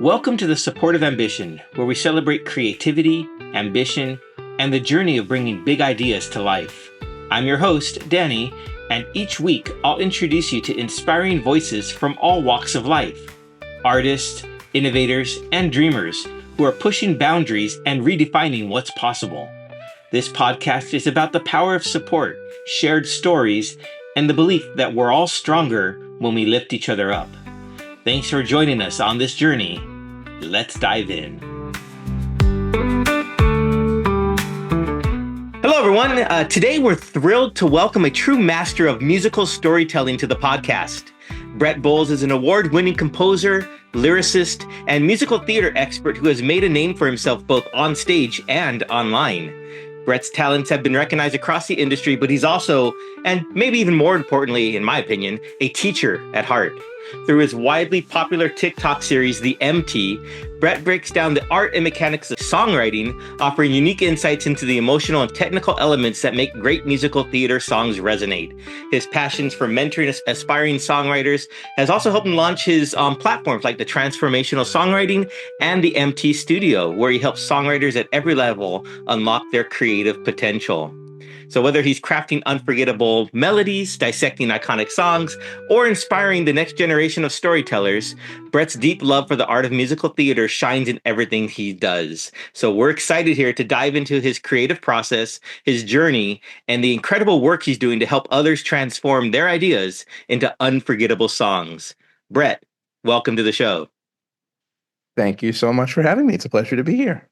Welcome to the Support of Ambition, where we celebrate creativity, ambition, and the journey of bringing big ideas to life. I'm your host, Danny, and each week I'll introduce you to inspiring voices from all walks of life. Artists, innovators, and dreamers who are pushing boundaries and redefining what's possible. This podcast is about the power of support, shared stories, and the belief that we're all stronger when we lift each other up. Thanks for joining us on this journey. Let's dive in. Hello, everyone. Today, we're thrilled to welcome a true master of musical storytelling to the podcast. Brett Boles is an award-winning composer, lyricist, and musical theater expert who has made a name for himself both on stage and online. Brett's talents have been recognized across the industry, but he's also, and maybe even more importantly, in my opinion, a teacher at heart. Through his widely popular TikTok series, The MT, Brett breaks down the art and mechanics of songwriting, offering unique insights into the emotional and technical elements that make great musical theater songs resonate. His passions for mentoring aspiring songwriters has also helped him launch his platforms like the Transformational Songwriting and the MT Studio, where he helps songwriters at every level unlock their creative potential. So whether he's crafting unforgettable melodies, dissecting iconic songs, or inspiring the next generation of storytellers, Brett's deep love for the art of musical theater shines in everything he does. So we're excited here to dive into his creative process, his journey, and the incredible work he's doing to help others transform their ideas into unforgettable songs. Brett, welcome to the show. Thank you so much for having me. It's a pleasure to be here.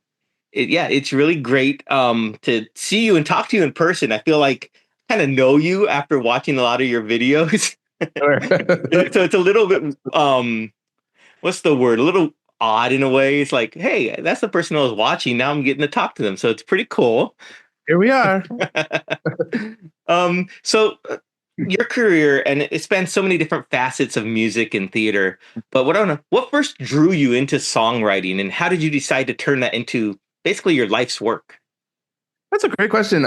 It's really great to see you and talk to you in person. I feel like I kind of know you after watching a lot of your videos. Sure. So it's a little bit, what's the word? A little odd in a way. It's like, hey, that's the person I was watching. Now I'm getting to talk to them. So it's pretty cool. Here we are. So your career, and it spans so many different facets of music and theater. But what first drew you into songwriting, and how did you decide to turn that into basically your life's work? That's a great question.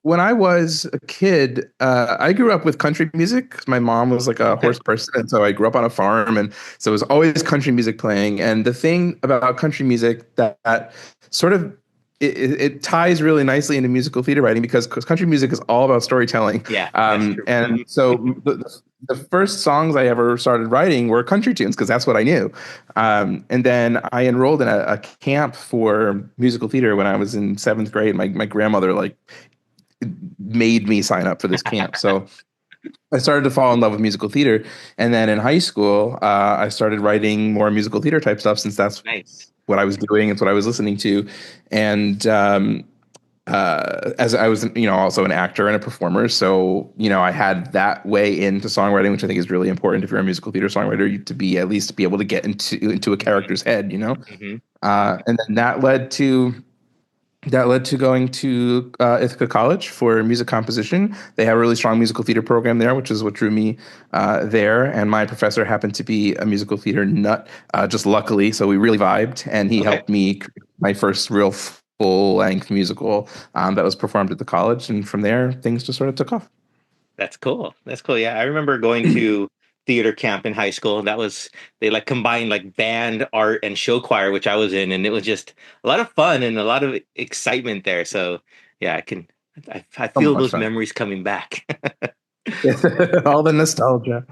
When I was a kid, I grew up with country music. My mom was like a horse person, and so I grew up on a farm, and so it was always country music playing. And the thing about country music that sort of it ties really nicely into musical theater writing because country music is all about storytelling. Yeah. And so the first songs I ever started writing were country tunes because that's what I knew. And then I enrolled in a camp for musical theater when I was in 7th grade. My grandmother made me sign up for this camp. So I started to fall in love with musical theater. And then in high school, I started writing more musical theater type stuff since that's what I was doing. It's what I was listening to. And as I was, also an actor and a performer. So, I had that way into songwriting, which I think is really important if you're a musical theater songwriter, to be at least be able to get into a character's head, Mm-hmm. And then that led to going to Ithaca College for music composition. They have a really strong musical theater program there, which is what drew me there. And my professor happened to be a musical theater nut, just luckily. So we really vibed. And he helped me create my first real full-length musical that was performed at the college. And from there, things just sort of took off. That's cool. Yeah, I remember going to theater camp in high school. They combined band, art, and show choir, which I was in, and it was just a lot of fun and a lot of excitement there. So yeah, I feel those memories coming back. All the nostalgia.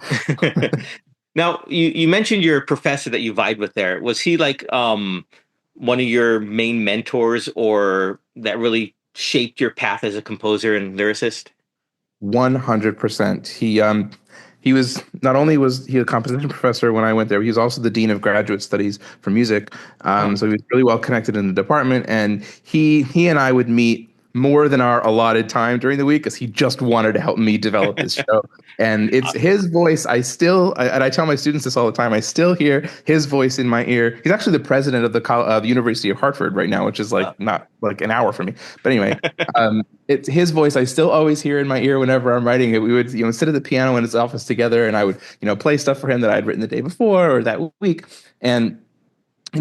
Now, you mentioned your professor that you vibed with there. Was he one of your main mentors, or that really shaped your path as a composer and lyricist? 100%. He was not only was he a composition professor when I went there, he was also the dean of graduate studies for music. So he was really well connected in the department, and he and I would meet more than our allotted time during the week because he just wanted to help me develop this show. And it's his voice. I tell my students this all the time. I still hear his voice in my ear. He's actually the president of the University of Hartford right now, which is not an hour from me. But anyway, it's his voice. I still always hear in my ear whenever I'm writing it. We would sit at the piano in his office together, and I would play stuff for him that I'd written the day before or that week. And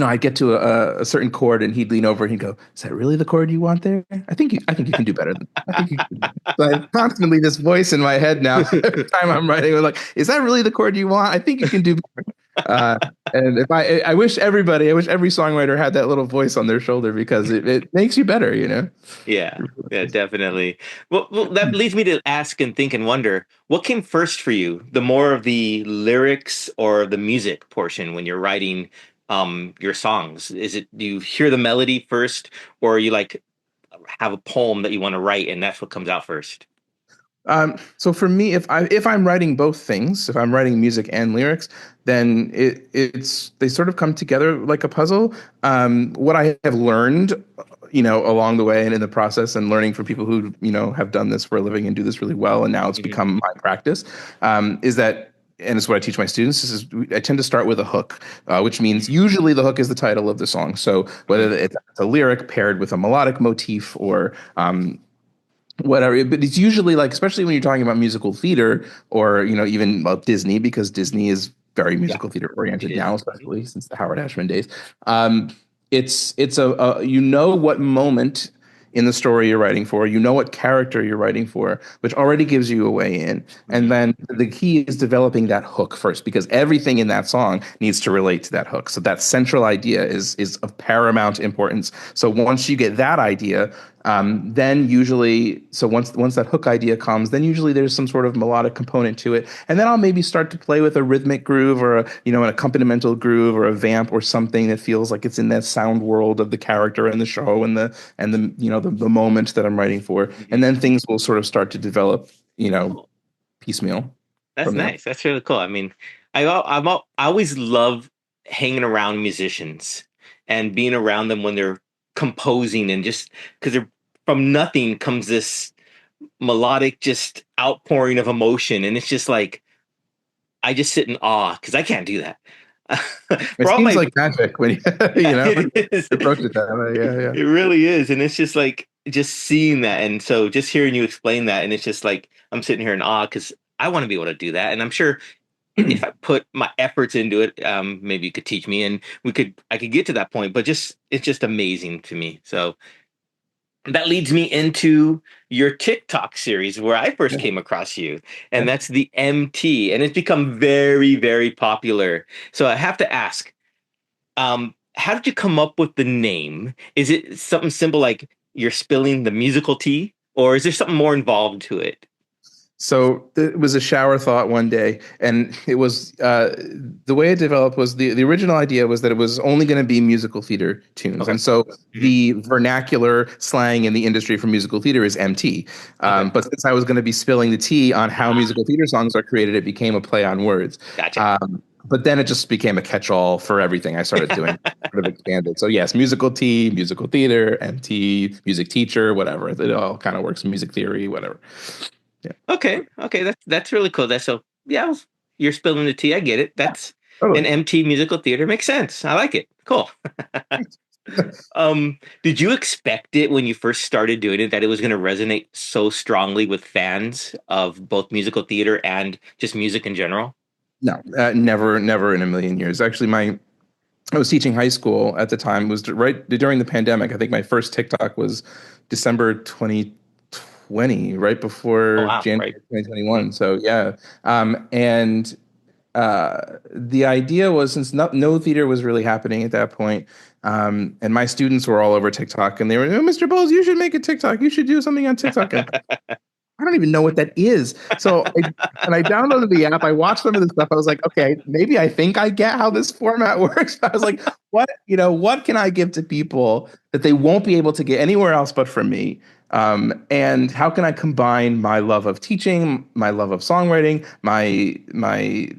I'd get to a certain chord, and he'd lean over and he'd go, "Is that really the chord you want there? I think you can do better than that." So I have constantly this voice in my head now. Every time I'm writing, I'm like, "Is that really the chord you want? I think you can do better." And if I wish everybody, I wish every songwriter had that little voice on their shoulder because it makes you better, you know? Yeah, yeah, definitely. Well, that leads me to ask and think and wonder, what came first for you? The more of the lyrics or the music portion when you're writing your songs? Is it, do you hear the melody first, or you like have a poem that you want to write and that's what comes out first? So for me, if I'm writing both things, if I'm writing music and lyrics, then it's they sort of come together like a puzzle. What I have learned, along the way and in the process, and learning from people who have done this for a living and do this really well, and now it's Hmm. become my practice, is that. And it's what I teach my students. I tend to start with a hook, which means usually the hook is the title of the song. So Hmm. whether it's a lyric paired with a melodic motif or whatever, but it's usually like, especially when you're talking about musical theater or even about Disney, because Disney is very Yeah, musical theater it oriented is. now, especially since the Howard Ashman days. It's a what moment in the story you're writing for, what character you're writing for, which already gives you a way in. And Mhm. then the key is developing that hook first, because everything in that song needs to relate to that hook. So that central idea is of paramount importance. So once you get that idea, then usually, so once that hook idea comes, then usually there's some sort of melodic component to it, and then I'll maybe start to play with a rhythmic groove or an accompanimental groove or a vamp or something that feels like it's in that sound world of the character and the show and the the moment that I'm writing for, and Mhm. then things will sort of start to develop, Cool. piecemeal That's from there. nice. That's really cool. I mean, I always love hanging around musicians and being around them when they're composing and just because they're from nothing comes this melodic just outpouring of emotion, and it's just like I just sit in awe because I can't do that. It For all seems my like magic when you Yeah, when it is. you approach it that way. Yeah, yeah. It really is. And it's just like just seeing that. And so just hearing you explain that, and it's just like I'm sitting here in awe because I want to be able to do that. And I'm sure if I put my efforts into it, maybe you could teach me and I could get to that point. But just it's just amazing to me. So that leads me into your TikTok series where I first Yeah, came across you, and yeah. that's the MT, and it's become very, very popular. So I have to ask, how did you come up with the name? Is it something simple like you're spilling the musical tea, or is there something more involved to it? So it was a shower thought one day, and it was the way it developed was the original idea was that it was only going to be musical theater tunes, Okay. and so Hmm. the vernacular slang in the industry for musical theater is MT. Okay. But since I was going to be spilling the tea on how Ah, musical theater songs are created, it became a play on words. gotcha. But then it just became a catch-all for everything I started doing. Sort of expanded. So yes, musical tea, musical theater, MT, music teacher, whatever. It all kind of works. Music theory, whatever. Yeah. Okay. Okay. That's really cool. That's so yeah. You're spilling the tea. I get it. That's an Totally. MT musical theater. Makes sense. I like it. Cool. Did you expect it when you first started doing it that it was going to resonate so strongly with fans of both musical theater and just music in general? No, never, never in a million years. Actually, I was teaching high school at the time. It was right during the pandemic. I think my first TikTok was December 2020, right Oh before wow! January Right. Mhm. 2021. So yeah, and the idea was, since no theater was really happening at that point, and my students were all over TikTok, and they were, oh, Mr. Bowles, you should make a TikTok. You should do something on TikTok. And I don't even know what that is. And I downloaded the app. I watched some of the stuff. I was like, okay, maybe I think I get how this format works. I was like, what can I give to people that they won't be able to get anywhere else but from me? And how can I combine my love of teaching, my love of songwriting, my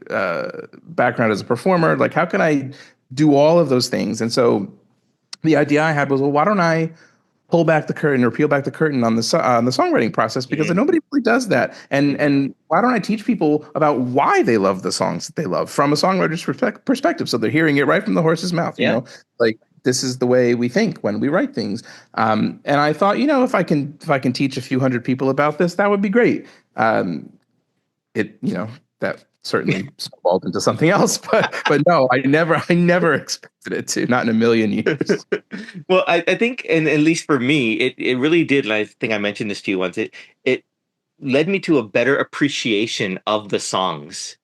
background as a performer? Like, how can I do all of those things? And so the idea I had was, well, why don't I pull back the curtain or peel back the curtain on the songwriting process, because Mhm. nobody really does that. And Mhm. and why don't I teach people about why they love the songs that they love from a songwriter's perspective, so they're hearing it right from the horse's mouth. Yeah. Like, this is the way we think when we write things. And I thought, if I can teach a few hundred people about this, that would be great. Um, that certainly snowballed into something else, but no, I never expected it to, not in a million years. Well, I think, and at least for me, it really did. And I think I mentioned this to you once. It led me to a better appreciation of the songs.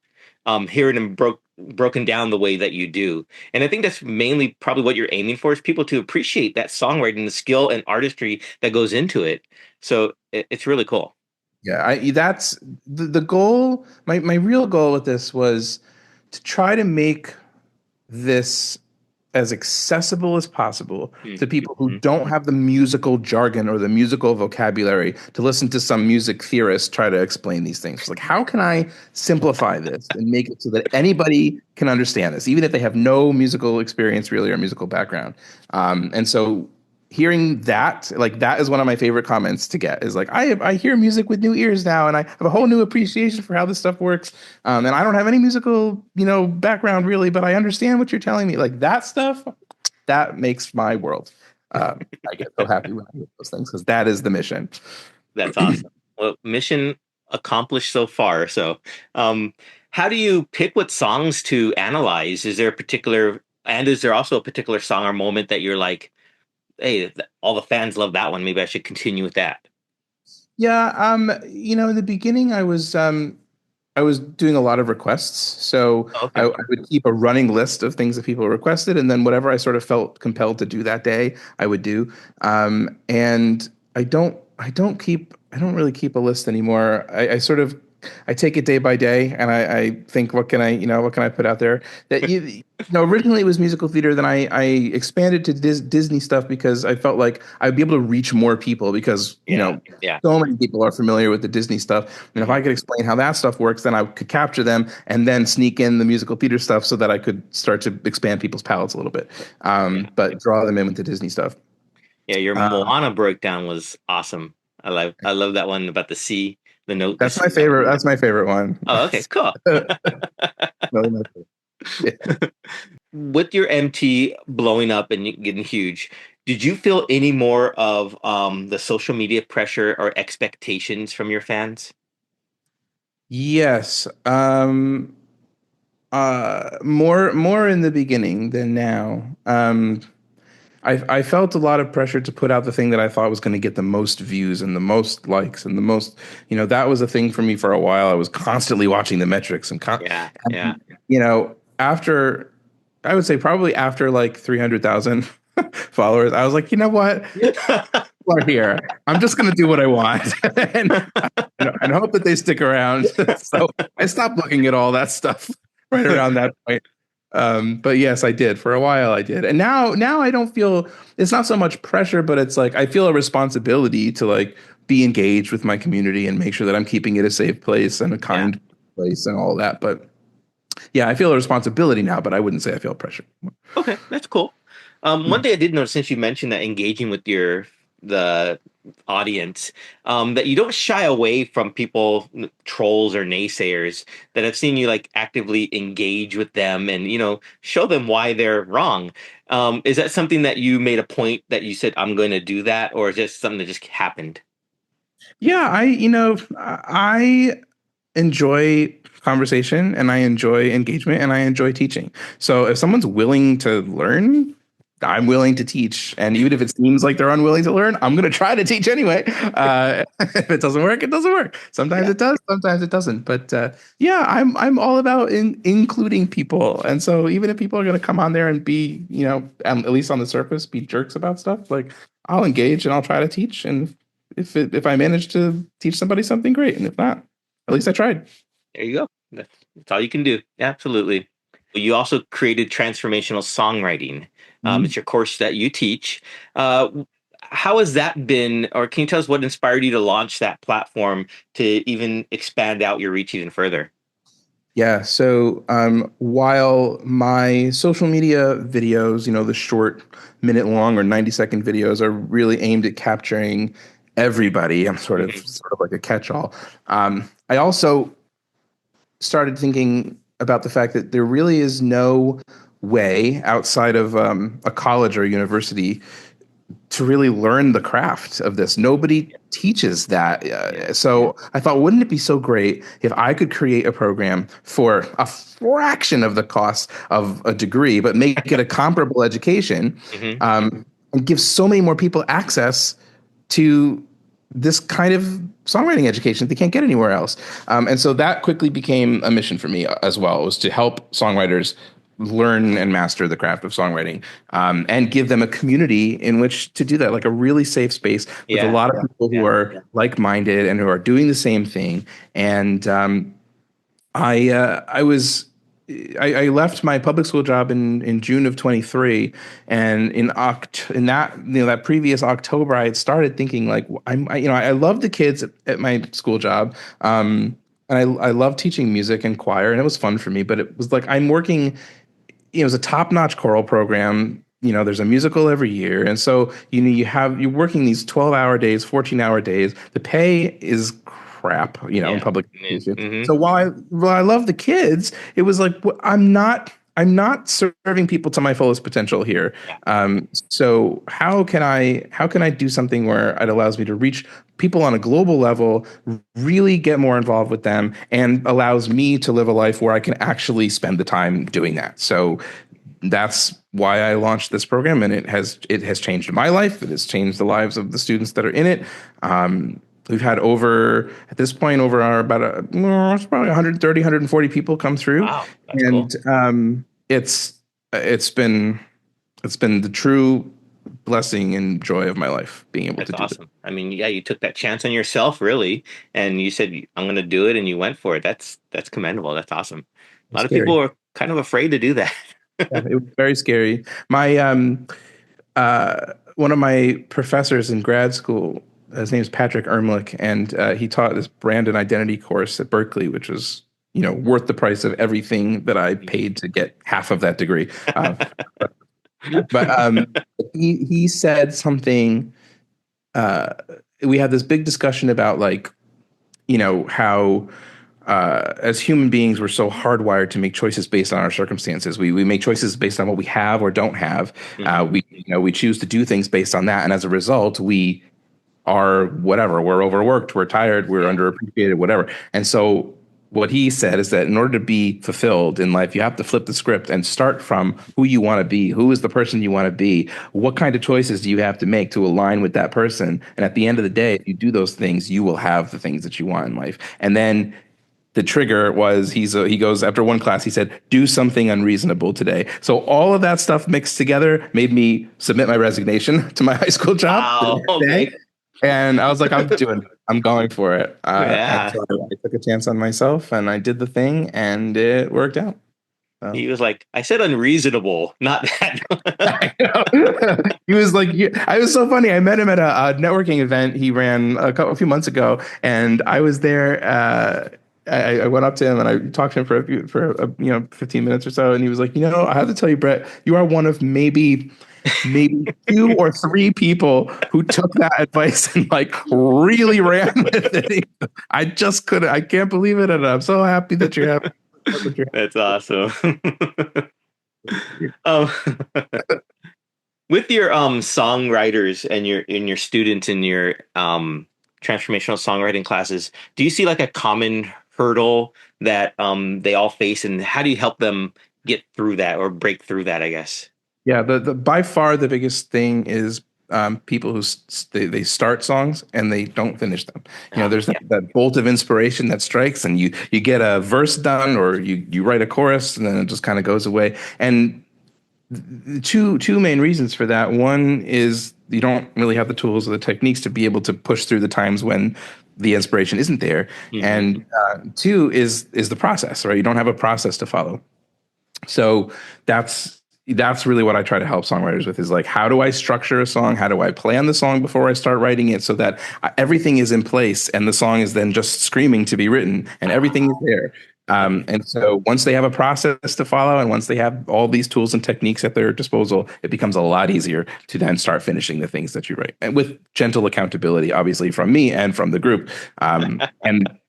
Hearing them broken down the way that you do. And I think that's mainly probably what you're aiming for, is people to appreciate that songwriting, the skill and artistry that goes into it. So it's really cool. Yeah, that's the goal. My real goal with this was to try to make this as accessible as possible to people who Mm-hmm. don't have the musical jargon or the musical vocabulary to listen to some music theorist try to explain these things. It's like, how can I simplify this and make it so that anybody can understand this, even if they have no musical experience really or musical background? And so hearing that, like, that is one of my favorite comments to get, is like, I hear music with new ears now, and I have a whole new appreciation for how this stuff works. And I don't have any musical, background really, but I understand what you're telling me. Like, that stuff, that makes my world. I get so happy when I hear those things, because that is the mission. That's awesome. Well, mission accomplished so far. So, how do you pick what songs to analyze? Is there also a particular song or moment that you're like, hey, all the fans love that one. Maybe I should continue with that. Yeah, in the beginning, I was doing a lot of requests, so Okay. I would keep a running list of things that people requested, and then whatever I sort of felt compelled to do that day, I would do. And I don't really keep a list anymore. I take it day by day, and I think, what can I put out there that originally it was musical theater. Then I expanded to Disney stuff because I felt like I'd be able to reach more people, because Yeah. Yeah. so many people are familiar with the Disney stuff. And if I could explain how that stuff works, then I could capture them and then sneak in the musical theater stuff so that I could start to expand people's palates a little bit, Yeah. but draw them in with the Disney stuff. Yeah. Your Um, Moana breakdown was awesome. I love that one about the sea, the note, the that's my sea. favorite. That's my favorite one. Oh, okay, cool. Really my favorite. Yeah. With your MT blowing up and getting huge, did you feel any more of the social media pressure or expectations from your fans? Yes. More in the beginning than now. I felt a lot of pressure to put out the thing that I thought was going to get the most views and the most likes and the most, that was a thing for me for a while. I was constantly watching the metrics Yeah, yeah. and, after, I would say probably after like 300,000 followers, I was like, you know what? We're here. I'm just going to do what I want and hope that they stick around. So I stopped looking at all that stuff right around that point. But yes, I did for a while. I did, and now I don't feel, it's not so much pressure, but it's like I feel a responsibility to like be engaged with my community and make sure that I'm keeping it a safe place and a Yeah. kind place and all that. But yeah, I feel a responsibility now, but I wouldn't say I feel pressure. Okay, that's cool. One thing I did notice, since you mentioned that engaging with the audience, that you don't shy away from people, trolls or naysayers, that I've seen you like actively engage with them and show them why they're wrong. Is that something that you made a point that you said, I'm going to do that, or is just something that just happened? Yeah, I enjoy conversation and I enjoy engagement and I enjoy teaching. So if someone's willing to learn, I'm willing to teach. And even if it seems like they're unwilling to learn, I'm going to try to teach anyway. If it doesn't work, it doesn't work. Sometimes Yeah. it does, sometimes it doesn't. But yeah, I'm all about including people. And so even if people are going to come on there and be, at least on the surface, be jerks about stuff, like, I'll engage and I'll try to teach. And if I manage to teach somebody something, great. And if not, at least I tried. There you go. That's all you can do. Absolutely. You also created transformational songwriting. It's Mhm. your course that you teach. Uh, how has that been, or can you tell us what inspired you to launch that platform to even expand out your reach even further? Yeah. So while my social media videos, the short minute long or 90-second videos are really aimed at capturing everybody, I'm Mhm. sort of like a catch-all. I also started thinking about the fact that there really is no way outside of a college or university to really learn the craft of this. Nobody teaches that. Yeah. So I thought, wouldn't it be so great if I could create a program for a fraction of the cost of a degree, but make it a comparable education, Hmm. and give so many more people access to this kind of songwriting education they can't get anywhere else. And so that quickly became a mission for me as well, was to help songwriters learn and master the craft of songwriting, and give them a community in which to do that, like a really safe space with a Yeah. lot of people who Yeah. are like-minded and who are doing the same thing. And I was I left my public school job in June of 23, and in that that previous October I had started thinking like I love the kids at my school job, and I love teaching music and choir, and it was fun for me, but it was like I'm working. It was a top-notch choral program. There's a musical every year, and so you're working these 12-hour days, 14-hour days. The pay is crap, in Yeah. public education. Mm-hmm. So while I love the kids, it was like I'm not serving people to my fullest potential here. Yeah. So how can I do something where it allows me to reach people on a global level, really get more involved with them, and allows me to live a life where I can actually spend the time doing that. So that's why I launched this program, and it has changed my life. It has changed the lives of the students that are in it. We've had at this point it's probably 130, 140 people come through, Wow. That's cool. and it's been the true blessing and joy of my life being able That's to do awesome. I mean, yeah, you took that chance on yourself, really, and you said, "I'm going to do it," and you went for it. That's commendable. That's awesome. A that. lot of Scary. people are kind of afraid to do that. Yeah, it was very scary. My one of my professors in grad school, his name is Patrick Ermlich, and he taught this brand and identity course at Berkeley, which was worth the price of everything that I paid to get half of that degree. But he said something. We had this big discussion about how as human beings, we're so hardwired to make choices based on our circumstances. We make choices based on what we have or don't have. We choose to do things based on that, and as a result, we are whatever. We're overworked, we're tired, we're underappreciated, whatever. And so what he said is that in order to be fulfilled in life, you have to flip the script and start from who you want to be. Who is the person you want to be? What kind of choices do you have to make to align with that person? And at the end of the day, if you do those things, you will have the things that you want in life. And then the trigger was he goes after one class, he said, do something unreasonable today. So all of that stuff mixed together made me submit my resignation to my high school job the Wow. next day. Okay. And I was like, I'm going for it. And Yeah. so I took a chance on myself and I did the thing and it worked out. So. He was like, I said unreasonable, not that. He was like, I was so funny. I met him at a networking event he ran a few months ago, and I was there. I went up to him and I talked to him for 15 minutes or so, and he was like, I have to tell you, Brett, you are one of maybe 2 or 3 people who took that advice and really ran with it. I just couldn't. I can't believe it, and I'm so happy that you have. That's awesome. um, with your songwriters and your students in your transformational songwriting classes, do you see like a common hurdle that they all face, and how do you help them get through that or break through that, I guess? Yeah, the by far the biggest thing is people who they start songs and they don't finish them. There's that bolt of inspiration that strikes, and you get a verse done, or you write a chorus, and then it just kind of goes away. And two main reasons for that. One is you don't really have the tools or the techniques to be able to push through the times when the inspiration isn't there. Mm-hmm. And 2 is the process, right? You don't have a process to follow. So that's really what I try to help songwriters with, is like, how do I structure a song? How do I plan the song before I start writing it so that everything is in place and the song is then just screaming to be written and everything is there. And so once they have a process to follow, and once they have all these tools and techniques at their disposal, it becomes a lot easier to then start finishing the things that you write, and with gentle accountability, obviously, from me and from the group.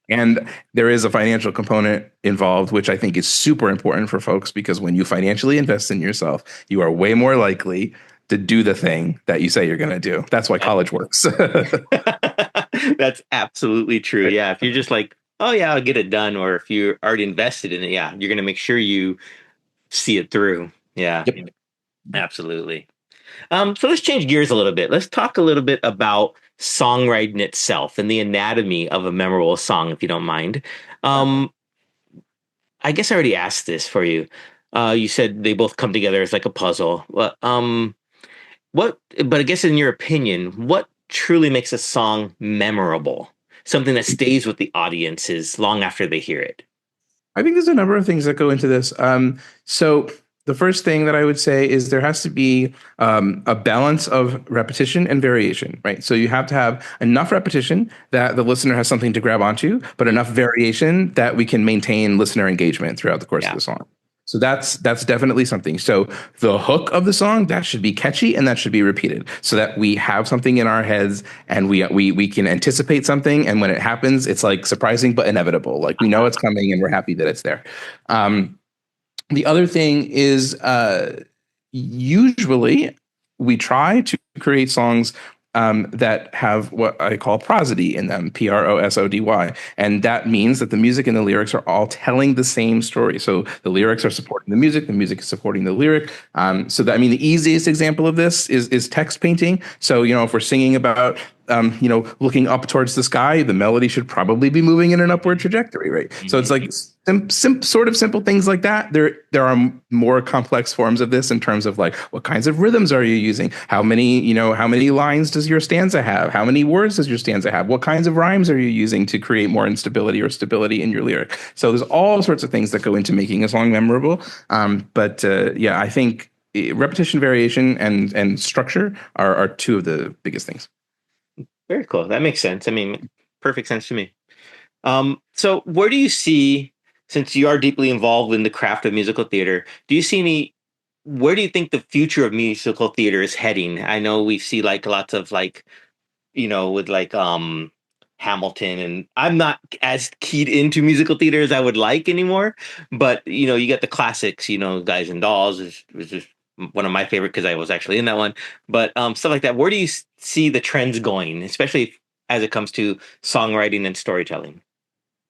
And there is a financial component involved, which I think is super important for folks, because when you financially invest in yourself, you are way more likely to do the thing that you say you're going to do. That's why college works. That's absolutely true. Yeah. If you're just like, oh yeah, I'll get it done, or if you're already invested in it, yeah, you're going to make sure you see it through. Yeah, yep. Absolutely. So let's change gears a little bit. Let's talk a little bit about songwriting itself and the anatomy of a memorable song, if you don't mind. Um, I guess I already asked this for you. You said they both come together as like a puzzle. What? But I guess in your opinion, what truly makes a song memorable? Something that stays with the audiences long after they hear it. I think there's a number of things that go into this. So the first thing that I would say is there has to be a balance of repetition and variation, right? So you have to have enough repetition that the listener has something to grab onto, but enough variation that we can maintain listener engagement throughout the course of Yeah. the song. So that's definitely something. So the hook of the song, that should be catchy and that should be repeated so that we have something in our heads and we can anticipate something, and when it happens, it's like surprising but inevitable. Like we know it's coming and we're happy that it's there. The other thing is usually we try to create songs that have what I call prosody in them, prosody. And that means that the music and the lyrics are all telling the same story. So the lyrics are supporting the music is supporting the lyric. So that, I mean, the easiest example of this is text painting. So, if we're singing about looking up towards the sky, the melody should probably be moving in an upward trajectory, right? So it's like sort of simple things like that. There are more complex forms of this in terms of like what kinds of rhythms are you using? How many lines does your stanza have? How many words does your stanza have? What kinds of rhymes are you using to create more instability or stability in your lyric? So there's all sorts of things that go into making a song memorable. I think repetition, variation, and structure are two of the biggest things. Very cool. That makes sense. I mean, perfect sense to me. So where do you see, since you are deeply involved in the craft of musical theater, where do you think the future of musical theater is heading? I know we see like lots of like, with like Hamilton, and I'm not as keyed into musical theater as I would like anymore, but you get the classics, Guys and Dolls is just one of my favorite because I was actually in that one, but stuff like that. Where do you see the trends going, especially as it comes to songwriting and storytelling?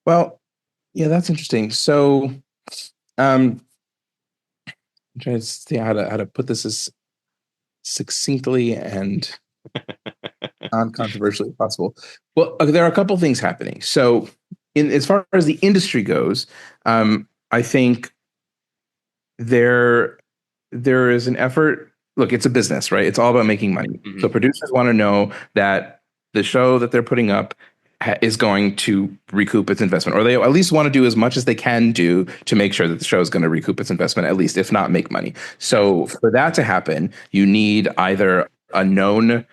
Well, yeah, that's interesting. So, I'm trying to see how to put this as succinctly and non-controversially as possible. Well, there are a couple things happening. So, as far as the industry goes, I think there is an effort. Look, it's a business, right? It's all about making money. Mm-hmm. So producers want to know that the show that they're putting up is going to recoup its investment, or they at least want to do as much as they can do to make sure that the show is going to recoup its investment, at least, if not make money. So for that to happen, you need either a known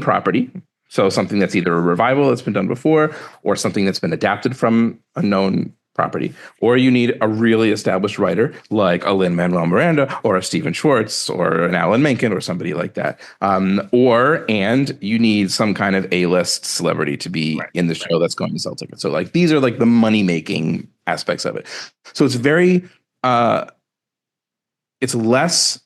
property. So something that's either a revival that's been done before or something that's been adapted from a known property, or you need a really established writer like a Lin-Manuel Miranda or a Stephen Schwartz or an Alan Menken or somebody like that. And you need some kind of A-list celebrity to be in the show that's going to sell tickets. So like these are like the money-making aspects of it. So it's less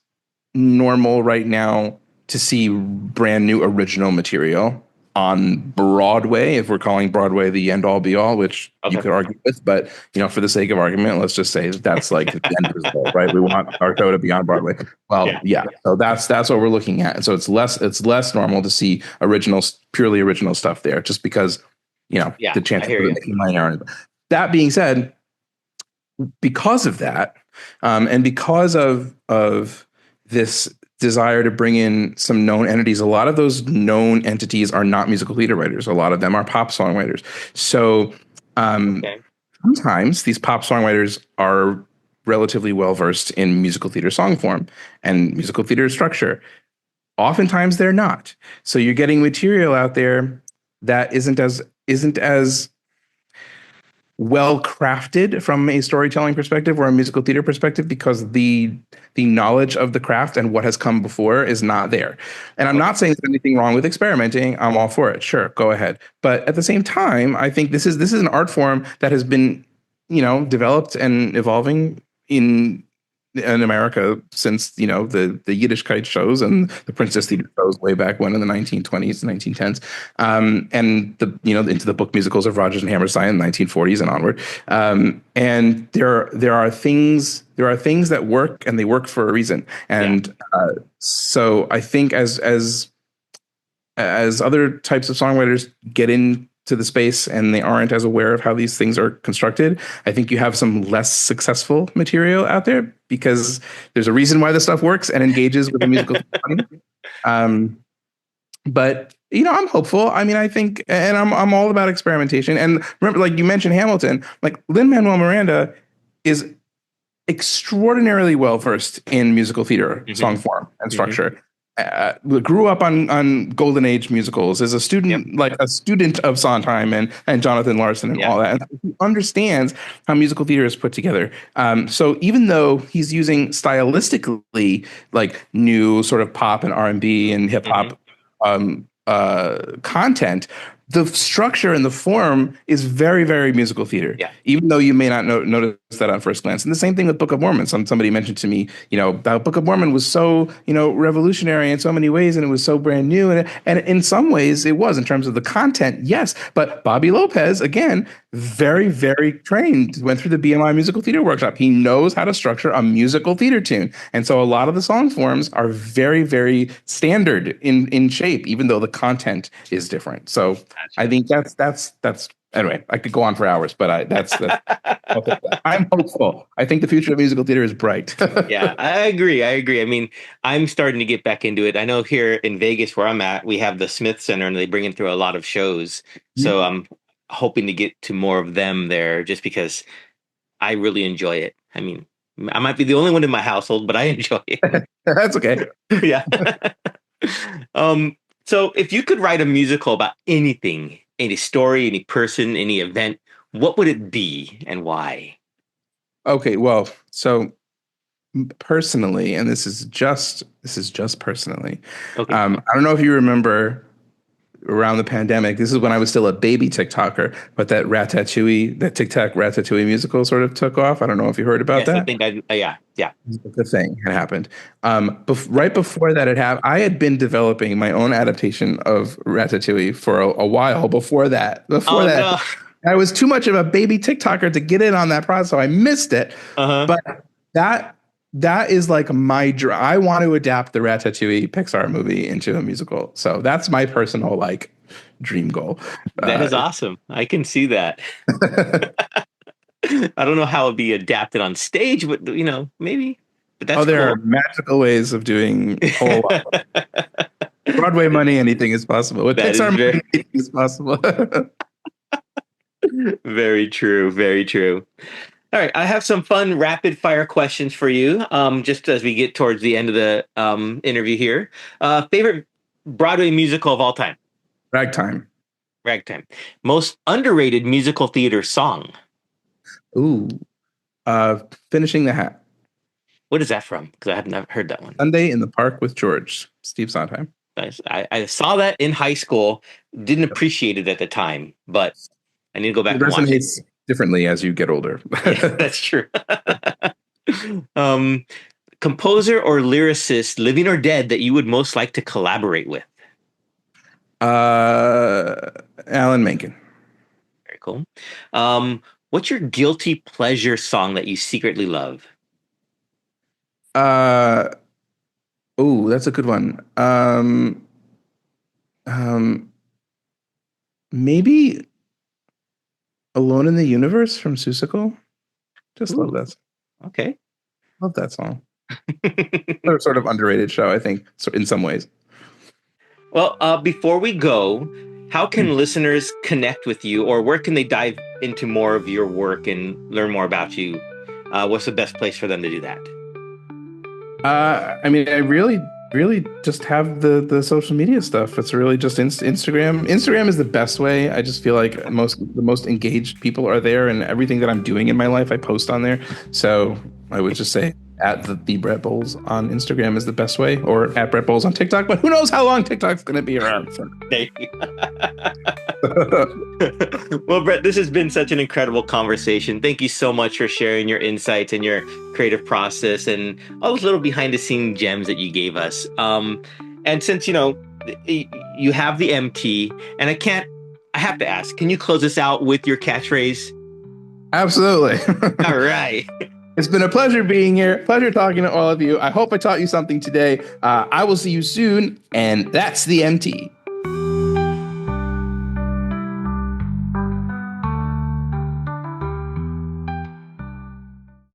normal right now to see brand new original material on Broadway, if we're calling Broadway the end all be all, which you could argue with, but for the sake of argument, let's just say that's like the end result, right? We want our show to be on Broadway. Well, yeah. So that's what we're looking at, and so it's less normal to see purely original stuff there, just because the chances of making money aren't. That being said, because of that, and because of this desire to bring in some known entities, a lot of those known entities are not musical theater writers. A lot of them are pop songwriters. So sometimes these pop songwriters are relatively well versed in musical theater song form and musical theater structure. Oftentimes they're not. So you're getting material out there that isn't as well crafted from a storytelling perspective or a musical theater perspective, because the knowledge of the craft and what has come before is not there. And I'm not saying there's anything wrong with experimenting. I'm all for it. Sure, go ahead. But at the same time, I think this is an art form that has been, developed and evolving in America since the Yiddishkeit shows and the Princess Theater shows way back when in the 1920s, 1910s, and into the book musicals of Rodgers and Hammerstein in the 1940s and onward. And there are things that work, and they work for a reason. And so I think as as other types of songwriters get into the space and they aren't as aware of how these things are constructed, I think you have some less successful material out there because there's a reason why this stuff works and engages with the musical audience. But I'm hopeful. I mean, I think, and I'm all about experimentation. And remember, like you mentioned, Hamilton, like Lin-Manuel Miranda is extraordinarily well versed in musical theater, song form and structure. Grew up on golden age musicals as a student, like a student of Sondheim and Jonathan Larson and all that. And he understands how musical theater is put together. So even though he's using stylistically like new sort of pop and R&B and hip hop content, the structure and the form is very, very musical theater, even though you may not notice that on first glance. And the same thing with Book of Mormon. Somebody mentioned to me, the Book of Mormon was so, revolutionary in so many ways, and it was so brand new. And in some ways it was in terms of the content, yes. But Bobby Lopez, again, very, very trained, went through the BMI musical theater workshop. He knows how to structure a musical theater tune. And so a lot of the song forms are very, very standard in shape, even though the content is different. So I think that's anyway, I could go on for hours, but that's I'm hopeful. I think the future of musical theater is bright. Yeah, I agree. I mean, I'm starting to get back into it. I know here in Vegas where I'm at, we have the Smith Center and they bring in through a lot of shows. So I'm hoping to get to more of them there just because I really enjoy it. I mean, I might be the only one in my household, but I enjoy it. That's okay. Yeah. So if you could write a musical about anything, any story, any person, any event, what would it be and why? Okay, well, so personally, and this is just personally. Okay. I don't know if you remember around the pandemic. This is when I was still a baby TikToker, but that TikTok Ratatouille musical sort of took off. I don't know if you heard about that. I think yeah. The thing had happened. Right before that had happened, I had been developing my own adaptation of Ratatouille for a while before that. No. I was too much of a baby TikToker to get in on that process, so I missed it. But that is like my dream. I want to adapt the Ratatouille Pixar movie into a musical. So that's my personal like dream goal. That is awesome. I can see that. I don't know how it'd be adapted on stage, but maybe. But that's there cool. are magical ways of doing a whole lot. Broadway money, anything is possible. With Pixar money, anything is possible. Very true. Very true. All right, I have some fun rapid fire questions for you. Just as we get towards the end of the interview here. Favorite Broadway musical of all time? Ragtime. Most underrated musical theater song? Ooh, Finishing the Hat. What is that from? Because I have never heard that one. Sunday in the Park with George, Steve Sondheim. I saw that in high school. Didn't appreciate it at the time, but I need to go back and watch it. Differently as you get older. Yeah, that's true. Composer or lyricist, living or dead, that you would most like to collaborate with? Alan Menken. Very cool. What's your guilty pleasure song that you secretly love? Oh, that's a good one. Maybe Alone in the Universe from Seussical. Just love that song. Okay. Love that song. Another sort of underrated show, I think, so in some ways. Well, before we go, how can listeners connect with you, or where can they dive into more of your work and learn more about you? What's the best place for them to do that? I mean, I really just have the social media stuff. It's really just Instagram. Instagram is the best way. I just feel like the most engaged people are there, and everything that I'm doing in my life, I post on there. So I would just say at the Brett Boles on Instagram is the best way, or at Brett Boles on TikTok. But who knows how long TikTok's going to be around? So. Thank you. Well, Brett, this has been such an incredible conversation. Thank you so much for sharing your insights and your creative process and all those little behind the scene gems that you gave us. And since, you have the MT, and I have to ask, can you close us out with your catchphrase? Absolutely. All right. It's been a pleasure being here. Pleasure talking to all of you. I hope I taught you something today. I will see you soon. And that's the MT.